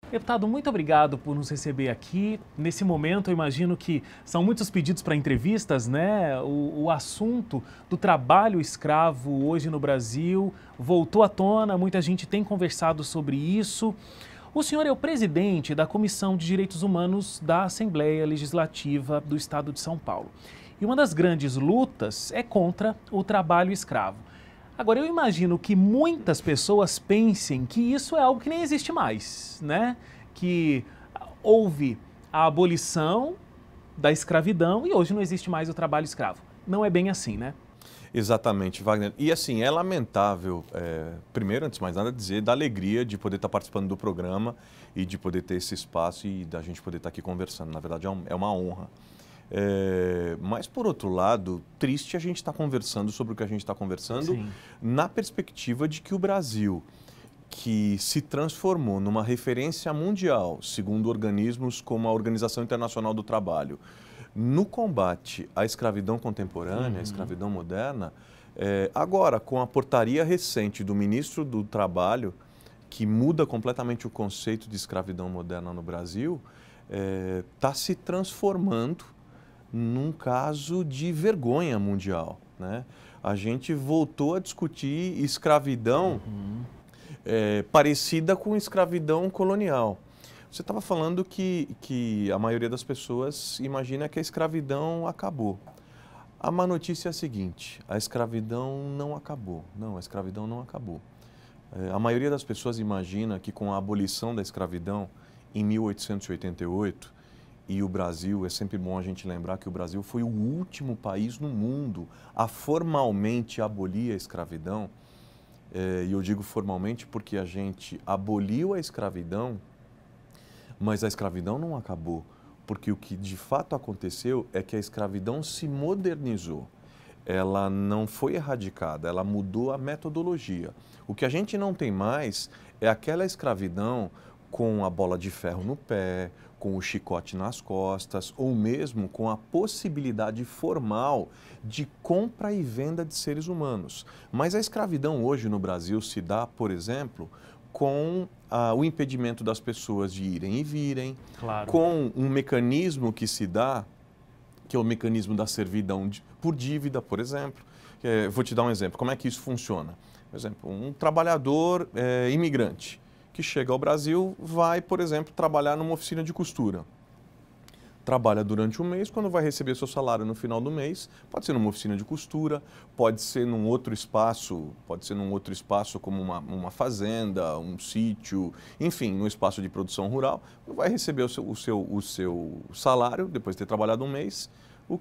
Deputado, muito obrigado por nos receber aqui. Nesse momento, eu imagino que são muitos pedidos para entrevistas, né? O assunto do trabalho escravo hoje no Brasil voltou à tona, muita gente tem conversado sobre isso. O senhor é o presidente da Comissão de Direitos Humanos da Assembleia Legislativa do Estado de São Paulo. E uma das grandes lutas é contra o trabalho escravo. Agora, eu imagino que muitas pessoas pensem que isso é algo que nem existe mais, né? Que houve a abolição da escravidão e hoje não existe mais o trabalho escravo. Não é bem assim, né? Exatamente, Wagner. E assim, é lamentável, primeiro, antes de mais nada, dizer da alegria de poder estar participando do programa e de poder ter esse espaço e da gente poder estar aqui conversando. Na verdade, é uma honra. Mas, por outro lado, triste a gente estar conversando sobre o que a gente está conversando. Sim. Na perspectiva de que o Brasil, que se transformou numa referência mundial, segundo organismos como a Organização Internacional do Trabalho, no combate à escravidão contemporânea, à escravidão moderna, agora, com a portaria recente do ministro do Trabalho, que muda completamente o conceito de escravidão moderna no Brasil, está se transformando num caso de vergonha mundial, né? A gente voltou a discutir escravidão parecida com escravidão colonial. Você estava falando que a maioria das pessoas imagina que a escravidão acabou. A má notícia é a seguinte: a escravidão não acabou. Não, a escravidão não acabou. A maioria das pessoas imagina que com a abolição da escravidão em 1888, e o Brasil, é sempre bom a gente lembrar que o Brasil foi o último país no mundo a formalmente abolir a escravidão. E eu digo formalmente porque a gente aboliu a escravidão, mas a escravidão não acabou. Porque o que de fato aconteceu é que a escravidão se modernizou. Ela não foi erradicada, ela mudou a metodologia. O que a gente não tem mais é aquela escravidão com a bola de ferro no pé, com o chicote nas costas, ou mesmo com a possibilidade formal de compra e venda de seres humanos. Mas a escravidão hoje no Brasil se dá, por exemplo, com o impedimento das pessoas de irem e virem, claro, com um mecanismo que se dá, que é o mecanismo da servidão por dívida, por exemplo. Vou te dar um exemplo. Como é que isso funciona? Por exemplo, um trabalhador imigrante que chega ao Brasil vai, por exemplo, trabalhar numa oficina de costura. Trabalha durante um mês, quando vai receber seu salário no final do mês, pode ser numa oficina de costura, pode ser num outro espaço, como uma fazenda, um sítio, enfim, num espaço de produção rural, vai receber o seu salário, depois de ter trabalhado um mês.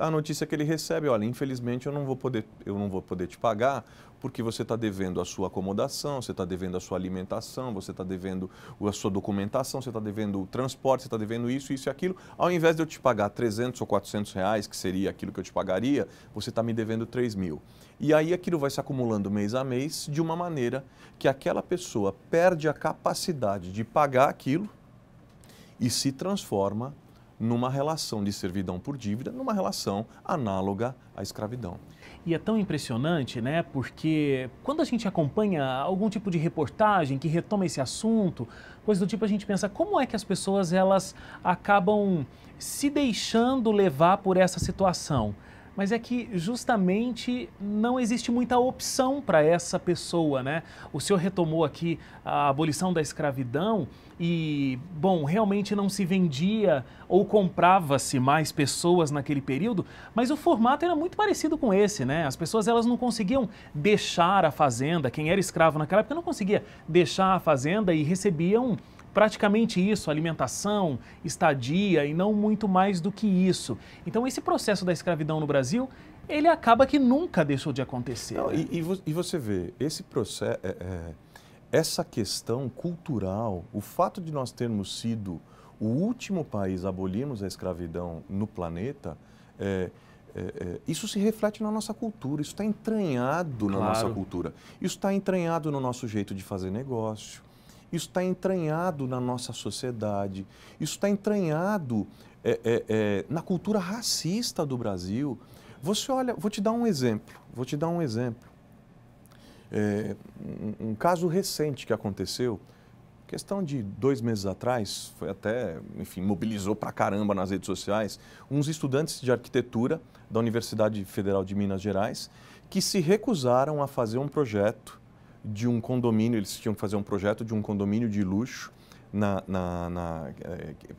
A notícia que ele recebe: olha, infelizmente eu não vou poder te pagar porque você está devendo a sua acomodação, você está devendo a sua alimentação, você está devendo a sua documentação, você está devendo o transporte, você está devendo isso e aquilo. Ao invés de eu te pagar 300 ou 400 reais, que seria aquilo que eu te pagaria, você está me devendo 3 mil. E aí aquilo vai se acumulando mês a mês de uma maneira que aquela pessoa perde a capacidade de pagar aquilo e se transforma numa relação de servidão por dívida, numa relação análoga à escravidão. E é tão impressionante, né? Porque quando a gente acompanha algum tipo de reportagem que retoma esse assunto, coisa do tipo, a gente pensa como é que as pessoas elas acabam se deixando levar por essa situação. Mas é que justamente não existe muita opção para essa pessoa, né? O senhor retomou aqui a abolição da escravidão e, bom, realmente não se vendia ou comprava-se mais pessoas naquele período, mas o formato era muito parecido com esse, né? As pessoas elas não conseguiam deixar a fazenda, quem era escravo naquela época não conseguia deixar a fazenda e recebiam praticamente isso, alimentação, estadia e não muito mais do que isso. Então esse processo da escravidão no Brasil, ele acaba que nunca deixou de acontecer. Não, né? e você vê, esse processo, essa questão cultural, o fato de nós termos sido o último país a abolirmos a escravidão no planeta, isso se reflete na nossa cultura, isso está entranhado na nossa cultura, isso está entranhado no nosso jeito de fazer negócio. Isso está entranhado na nossa sociedade, isso está entranhado na cultura racista do Brasil. Você olha, vou te dar um exemplo. Um caso recente que aconteceu, Questão de 2 meses atrás, foi até, enfim, mobilizou pra caramba nas redes sociais, uns estudantes de arquitetura da Universidade Federal de Minas Gerais que se recusaram a fazer um projeto de um condomínio, eles tinham que fazer um projeto de um condomínio de luxo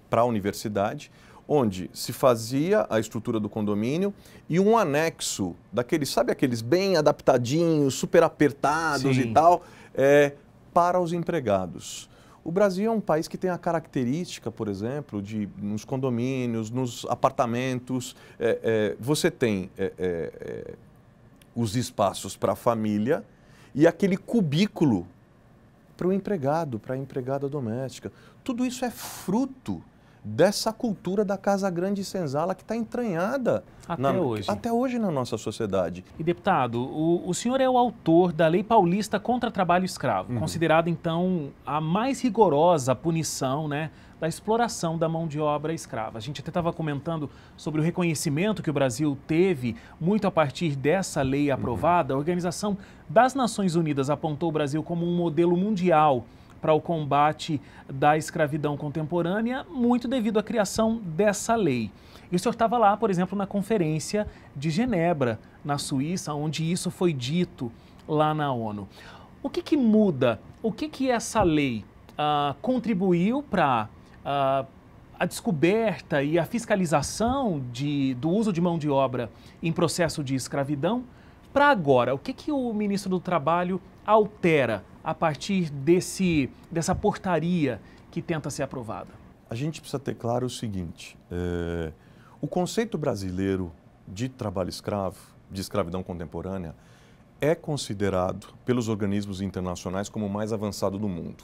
para a universidade, onde se fazia a estrutura do condomínio e um anexo daqueles, sabe aqueles bem adaptadinhos, super apertados Sim. e tal, para os empregados. O Brasil é um país que tem a característica, por exemplo, de nos condomínios, nos apartamentos, você tem os espaços para a família e aquele cubículo para o empregado, para a empregada doméstica. Tudo isso é fruto dessa cultura da casa grande e senzala que está entranhada até hoje na nossa sociedade. E, deputado, o senhor é o autor da Lei Paulista contra Trabalho Escravo, considerada, então, a mais rigorosa punição, né, da exploração da mão de obra escrava. A gente até estava comentando sobre o reconhecimento que o Brasil teve, muito a partir dessa lei aprovada. A Organização das Nações Unidas apontou o Brasil como um modelo mundial para o combate da escravidão contemporânea, muito devido à criação dessa lei. E o senhor estava lá, por exemplo, na Conferência de Genebra, na Suíça, onde isso foi dito lá na ONU. O que muda? O que essa lei contribuiu para a descoberta e a fiscalização do uso de mão de obra em processo de escravidão para agora? O que o ministro do Trabalho altera a partir dessa portaria que tenta ser aprovada? A gente precisa ter claro o seguinte, o conceito brasileiro de trabalho escravo, de escravidão contemporânea, é considerado pelos organismos internacionais como o mais avançado do mundo.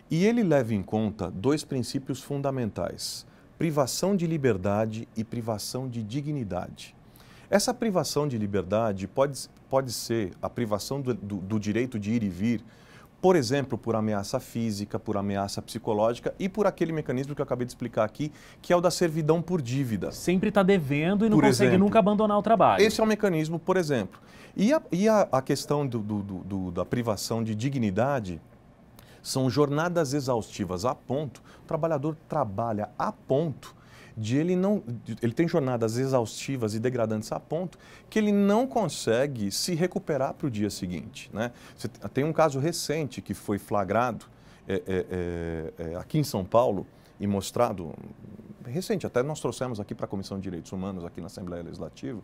E ele leva em conta 2 princípios fundamentais, privação de liberdade e privação de dignidade. Essa privação de liberdade pode ser a privação do direito de ir e vir, por exemplo, por ameaça física, por ameaça psicológica e por aquele mecanismo que eu acabei de explicar aqui, que é o da servidão por dívida. Sempre está devendo e não consegue nunca abandonar o trabalho. Esse é um mecanismo, por exemplo. E a questão da privação de dignidade são jornadas exaustivas a ponto, o trabalhador trabalha a ponto ele tem jornadas exaustivas e degradantes a ponto que ele não consegue se recuperar para o dia seguinte, né? Tem um caso recente que foi flagrado aqui em São Paulo e mostrado, recente, até nós trouxemos aqui para a Comissão de Direitos Humanos, aqui na Assembleia Legislativa,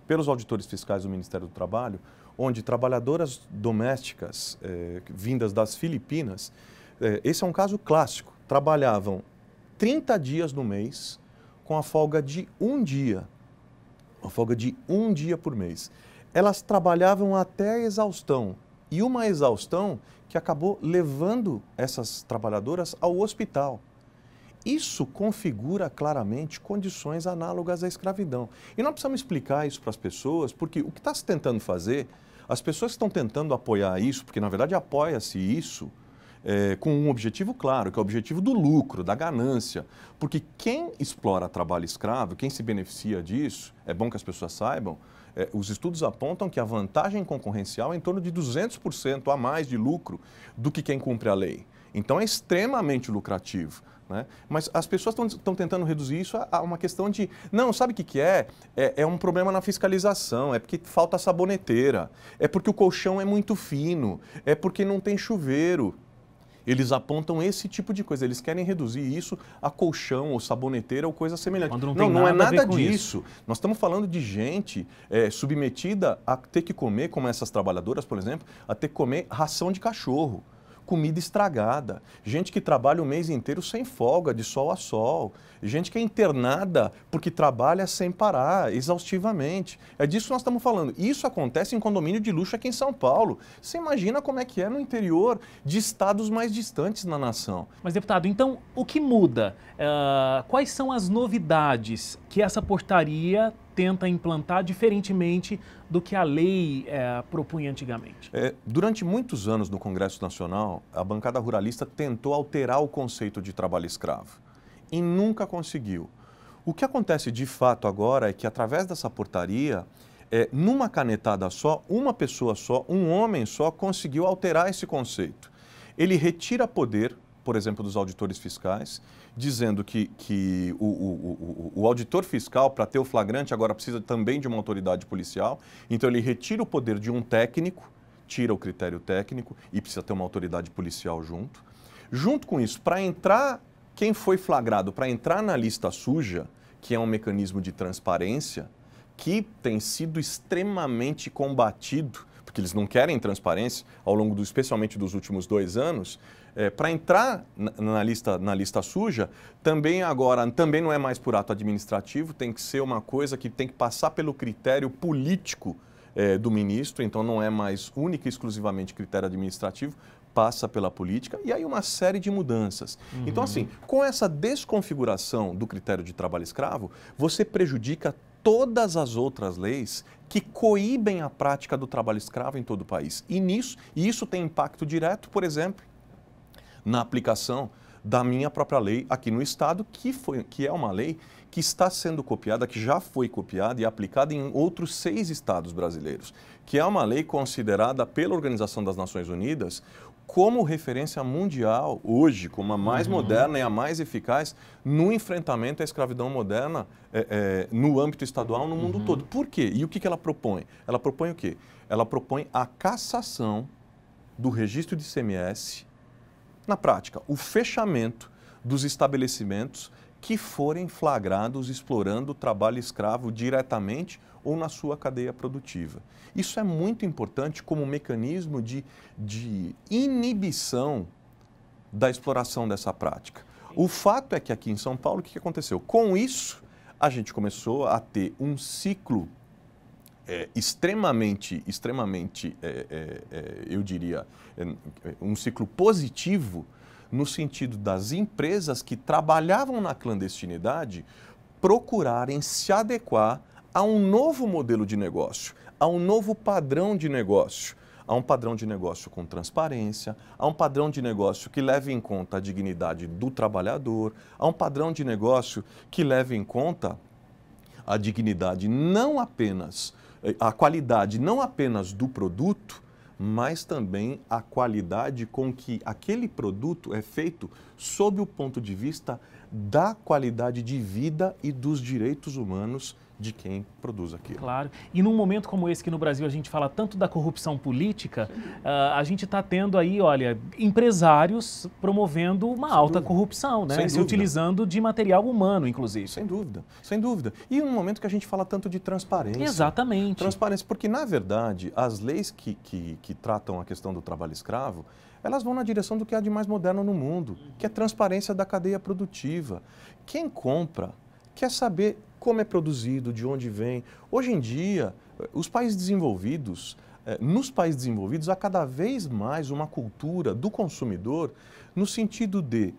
pelos auditores fiscais do Ministério do Trabalho, onde trabalhadoras domésticas vindas das Filipinas, esse é um caso clássico, trabalhavam 30 dias no mês, com a folga de 1 dia, por mês. Elas trabalhavam até a exaustão, e uma exaustão que acabou levando essas trabalhadoras ao hospital. Isso configura claramente condições análogas à escravidão. E nós precisamos explicar isso para as pessoas, porque o que está se tentando fazer, as pessoas que estão tentando apoiar isso, porque na verdade apoia-se isso, com um objetivo claro, que é o objetivo do lucro, da ganância. Porque quem explora trabalho escravo, quem se beneficia disso, é bom que as pessoas saibam, os estudos apontam que a vantagem concorrencial é em torno de 200% a mais de lucro do que quem cumpre a lei. Então é extremamente lucrativo, né? Mas as pessoas estão tentando reduzir isso a uma questão de, não, sabe o que é? É um problema na fiscalização, é porque falta saboneteira, é porque o colchão é muito fino, é porque não tem chuveiro. Eles apontam esse tipo de coisa, eles querem reduzir isso a colchão ou saboneteira ou coisa semelhante. Não é nada disso. Nós estamos falando de gente submetida a ter que comer, como essas trabalhadoras, por exemplo, a ter que comer ração de cachorro, comida estragada, gente que trabalha o mês inteiro sem folga, de sol a sol, gente que é internada porque trabalha sem parar, exaustivamente. É disso que nós estamos falando. Isso acontece em condomínio de luxo aqui em São Paulo. Você imagina como é que é no interior de estados mais distantes na nação. Mas, deputado, então o que muda? Quais são as novidades que essa portaria tenta implantar diferentemente do que a lei propunha antigamente? Durante muitos anos no Congresso Nacional, a bancada ruralista tentou alterar o conceito de trabalho escravo e nunca conseguiu. O que acontece de fato agora é que, através dessa portaria, numa canetada só, uma pessoa só, um homem só, conseguiu alterar esse conceito. Ele retira poder por exemplo, dos auditores fiscais, dizendo que o auditor fiscal, para ter o flagrante, agora precisa também de uma autoridade policial. Então, ele retira o poder de um técnico, tira o critério técnico e precisa ter uma autoridade policial junto. Junto com isso, para entrar, quem foi flagrado para entrar na lista suja, que é um mecanismo de transparência, que tem sido extremamente combatido, porque eles não querem transparência ao longo, especialmente dos últimos 2 anos, para entrar na lista suja, também não é mais por ato administrativo, tem que ser uma coisa que tem que passar pelo critério político do ministro, então não é mais única e exclusivamente critério administrativo, passa pela política, e aí uma série de mudanças. Então, assim, com essa desconfiguração do critério de trabalho escravo, você prejudica todas as outras leis que coíbem a prática do trabalho escravo em todo o país. E isso tem impacto direto, por exemplo, na aplicação da minha própria lei aqui no Estado, que é uma lei que está sendo copiada, que já foi copiada e aplicada em outros 6 estados brasileiros, que é uma lei considerada pela Organização das Nações Unidas como referência mundial hoje, como a mais moderna e a mais eficaz no enfrentamento à escravidão moderna no âmbito estadual, no mundo todo. Por quê? E o que ela propõe? Ela propõe o quê? Ela propõe a cassação do registro de ICMS, na prática, o fechamento dos estabelecimentos que forem flagrados explorando o trabalho escravo diretamente ou na sua cadeia produtiva. Isso é muito importante como mecanismo de inibição da exploração dessa prática. O fato é que aqui em São Paulo, o que aconteceu? Com isso, a gente começou a ter um ciclo extremamente, eu diria, um ciclo positivo no sentido das empresas que trabalhavam na clandestinidade procurarem se adequar a um novo modelo de negócio, a um novo padrão de negócio, a um padrão de negócio com transparência, a um padrão de negócio que leve em conta a dignidade do trabalhador, a um padrão de negócio que leve em conta a dignidade não apenas, a qualidade não apenas do produto, mas também a qualidade com que aquele produto é feito sob o ponto de vista da qualidade de vida e dos direitos humanos de quem produz aquilo. Claro. E num momento como esse que no Brasil a gente fala tanto da corrupção política, a gente está tendo aí, olha, empresários promovendo uma alta corrupção, né? Se utilizando de material humano, inclusive. Sem dúvida, sem dúvida. E num momento que a gente fala tanto de transparência. Exatamente. Transparência, porque na verdade as leis que tratam a questão do trabalho escravo, elas vão na direção do que há de mais moderno no mundo, que é a transparência da cadeia produtiva. Quem compra quer saber como é produzido, de onde vem. Hoje em dia, os países desenvolvidos, nos países desenvolvidos, há cada vez mais uma cultura do consumidor no sentido de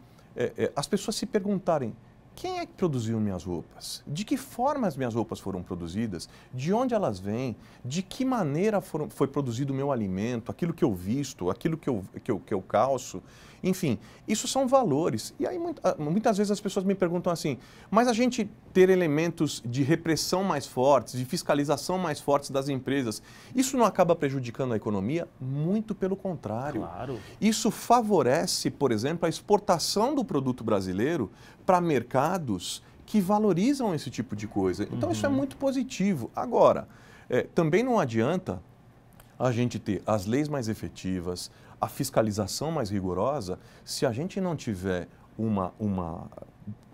as pessoas se perguntarem: quem é que produziu minhas roupas? De que forma as minhas roupas foram produzidas? De onde elas vêm? De que maneira foi produzido o meu alimento? Aquilo que eu visto, aquilo que eu calço? Enfim, isso são valores. E aí muitas vezes as pessoas me perguntam assim: mas a gente ter elementos de repressão mais fortes, de fiscalização mais fortes das empresas, isso não acaba prejudicando a economia? Muito pelo contrário. Claro. Isso favorece, por exemplo, a exportação do produto brasileiro para mercados que valorizam esse tipo de coisa. Então, isso é muito positivo. Agora, também não adianta a gente ter as leis mais efetivas, a fiscalização mais rigorosa, se a gente não tiver uma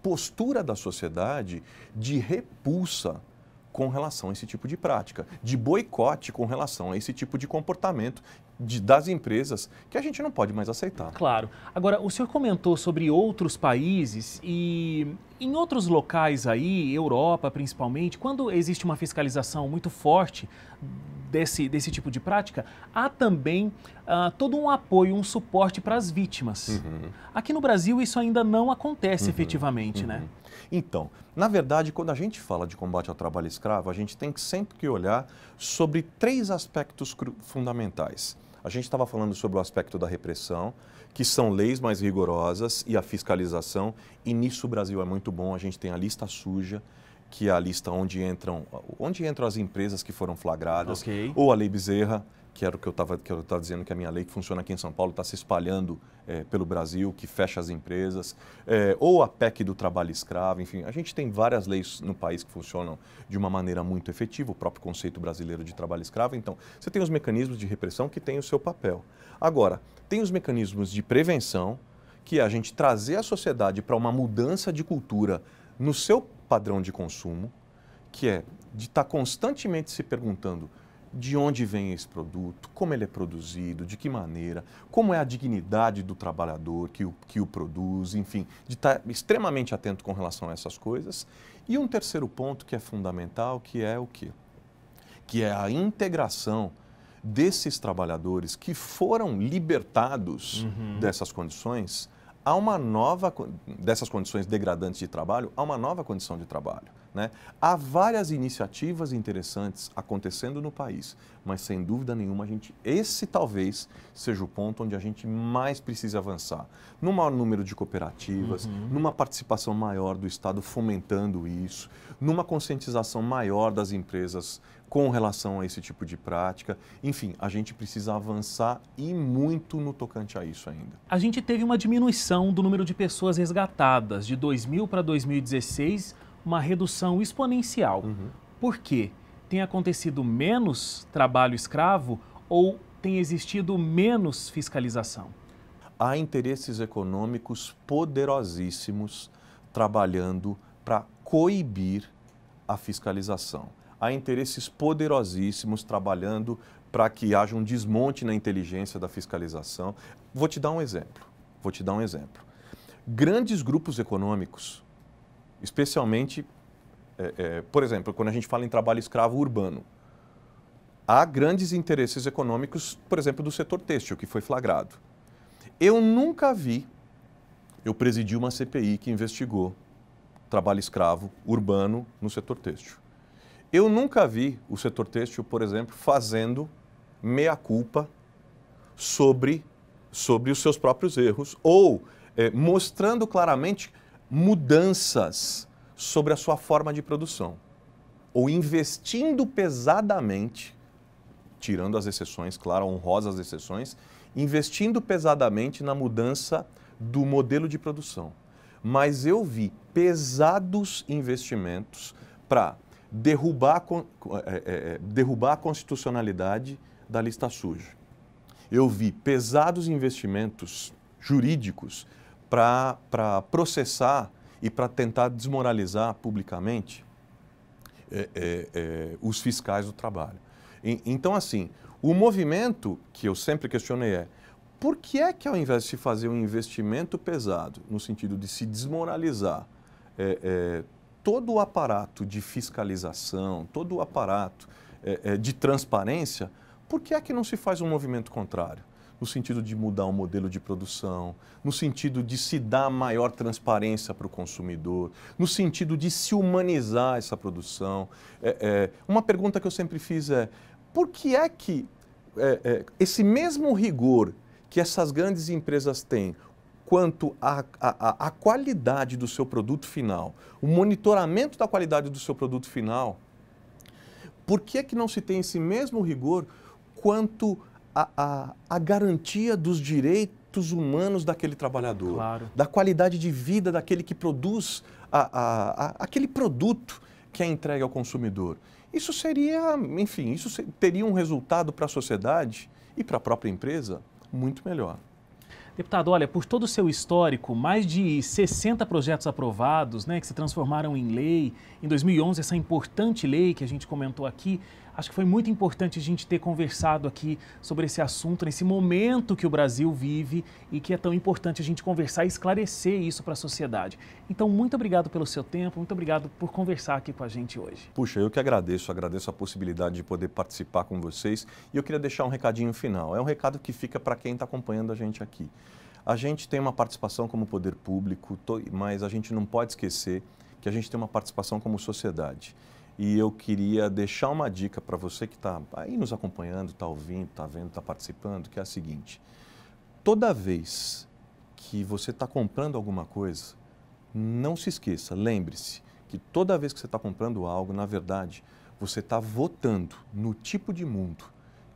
postura da sociedade de repulsa com relação a esse tipo de prática, de boicote com relação a esse tipo de comportamento das empresas que a gente não pode mais aceitar. Claro. Agora, o senhor comentou sobre outros países e em outros locais aí, Europa principalmente, quando existe uma fiscalização muito forte desse tipo de prática, há também todo um apoio, um suporte para as vítimas. Aqui no Brasil isso ainda não acontece efetivamente, né? Então, na verdade, quando a gente fala de combate ao trabalho escravo, a gente tem sempre que olhar sobre 3 aspectos fundamentais. A gente estava falando sobre o aspecto da repressão, que são leis mais rigorosas, e a fiscalização, e nisso o Brasil é muito bom, a gente tem a lista suja, que é a lista onde entram as empresas que foram flagradas, Ok. ou a Lei Bezerra, que era o que eu estava dizendo, que a minha lei que funciona aqui em São Paulo está se espalhando pelo Brasil, que fecha as empresas, ou a PEC do trabalho escravo, enfim. A gente tem várias leis no país que funcionam de uma maneira muito efetiva, o próprio conceito brasileiro de trabalho escravo. Então, você tem os mecanismos de repressão que têm o seu papel. Agora, tem os mecanismos de prevenção, que é a gente trazer a sociedade para uma mudança de cultura no seu padrão de consumo, que é de estar constantemente se perguntando de onde vem esse produto, como ele é produzido, de que maneira, como é a dignidade do trabalhador que o produz, enfim, de estar extremamente atento com relação a essas coisas. E um terceiro ponto que é fundamental, que é o quê? Que é a integração desses trabalhadores que foram libertados dessas condições a uma nova, dessas condições degradantes de trabalho, a uma nova condição de trabalho. Né? Há várias iniciativas interessantes acontecendo no país, mas sem dúvida nenhuma esse talvez seja o ponto onde a gente mais precisa avançar. Num maior número de cooperativas, numa participação maior do Estado fomentando isso, numa conscientização maior das empresas com relação a esse tipo de prática. Enfim, a gente precisa avançar e muito no tocante a isso ainda. A gente teve uma diminuição do número de pessoas resgatadas de 2000 para 2016, uma redução exponencial. Por quê? Tem acontecido menos trabalho escravo ou tem existido menos fiscalização? Há interesses econômicos poderosíssimos trabalhando para coibir a fiscalização. Há interesses poderosíssimos trabalhando para que haja um desmonte na inteligência da fiscalização. Vou te dar um exemplo. Grandes grupos econômicos, especialmente, por exemplo, quando a gente fala em trabalho escravo urbano, há grandes interesses econômicos, por exemplo, do setor têxtil, que foi flagrado. Eu nunca vi, eu presidi uma CPI que investigou trabalho escravo urbano no setor têxtil. Eu nunca vi o setor têxtil, por exemplo, fazendo meia-culpa sobre os seus próprios erros ou mostrando claramente mudanças sobre a sua forma de produção ou investindo pesadamente, tirando as exceções, claro, honrosas exceções, investindo pesadamente na mudança do modelo de produção. Mas eu vi pesados investimentos para derrubar a constitucionalidade da lista suja. Eu vi pesados investimentos jurídicos para processar e para tentar desmoralizar publicamente os fiscais do trabalho. Então, assim, o movimento que eu sempre questionei é: por que é que ao invés de se fazer um investimento pesado, no sentido de se desmoralizar todo o aparato de fiscalização, todo o aparato de transparência, por que é que não se faz um movimento contrário? No sentido de mudar o modelo de produção, no sentido de se dar maior transparência para o consumidor, no sentido de se humanizar essa produção. Uma pergunta que eu sempre fiz é: por que é que esse mesmo rigor que essas grandes empresas têm quanto à qualidade do seu produto final, o monitoramento da qualidade do seu produto final, por que é que não se tem esse mesmo rigor quanto a garantia dos direitos humanos daquele trabalhador, Claro. da qualidade de vida daquele que produz aquele produto que é entregue ao consumidor? Isso seria, enfim, teria um resultado para a sociedade e para a própria empresa muito melhor. Deputado, olha, por todo o seu histórico, mais de 60 projetos aprovados, né, que se transformaram em lei. Em 2011, essa importante lei que a gente comentou aqui, acho que foi muito importante a gente ter conversado aqui sobre esse assunto, nesse momento que o Brasil vive e que é tão importante a gente conversar e esclarecer isso para a sociedade. Então, muito obrigado pelo seu tempo, muito obrigado por conversar aqui com a gente hoje. Puxa, eu que agradeço a possibilidade de poder participar com vocês e eu queria deixar um recadinho final. É um recado que fica para quem está acompanhando a gente aqui. A gente tem uma participação como poder público, mas a gente não pode esquecer que a gente tem uma participação como sociedade. E eu queria deixar uma dica para você que está aí nos acompanhando, está ouvindo, está vendo, está participando, que é a seguinte: toda vez que você está comprando alguma coisa, não se esqueça, lembre-se que toda vez que você está comprando algo, na verdade, você está votando no tipo de mundo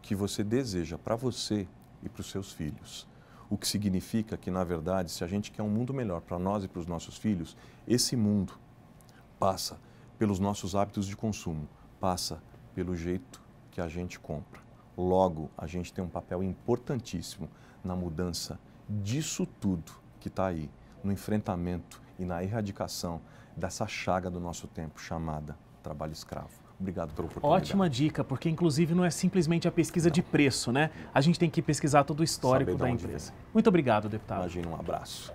que você deseja para você e para os seus filhos. O que significa que, na verdade, se a gente quer um mundo melhor para nós e para os nossos filhos, esse mundo passa pelos nossos hábitos de consumo, passa pelo jeito que a gente compra. Logo, a gente tem um papel importantíssimo na mudança disso tudo que está aí, no enfrentamento e na erradicação dessa chaga do nosso tempo chamada trabalho escravo. Obrigado pela oportunidade. Ótima dica, porque inclusive não é simplesmente a pesquisa de preço, né? A gente tem que pesquisar todo o histórico da empresa. Muito obrigado, deputado. Imagina, um abraço.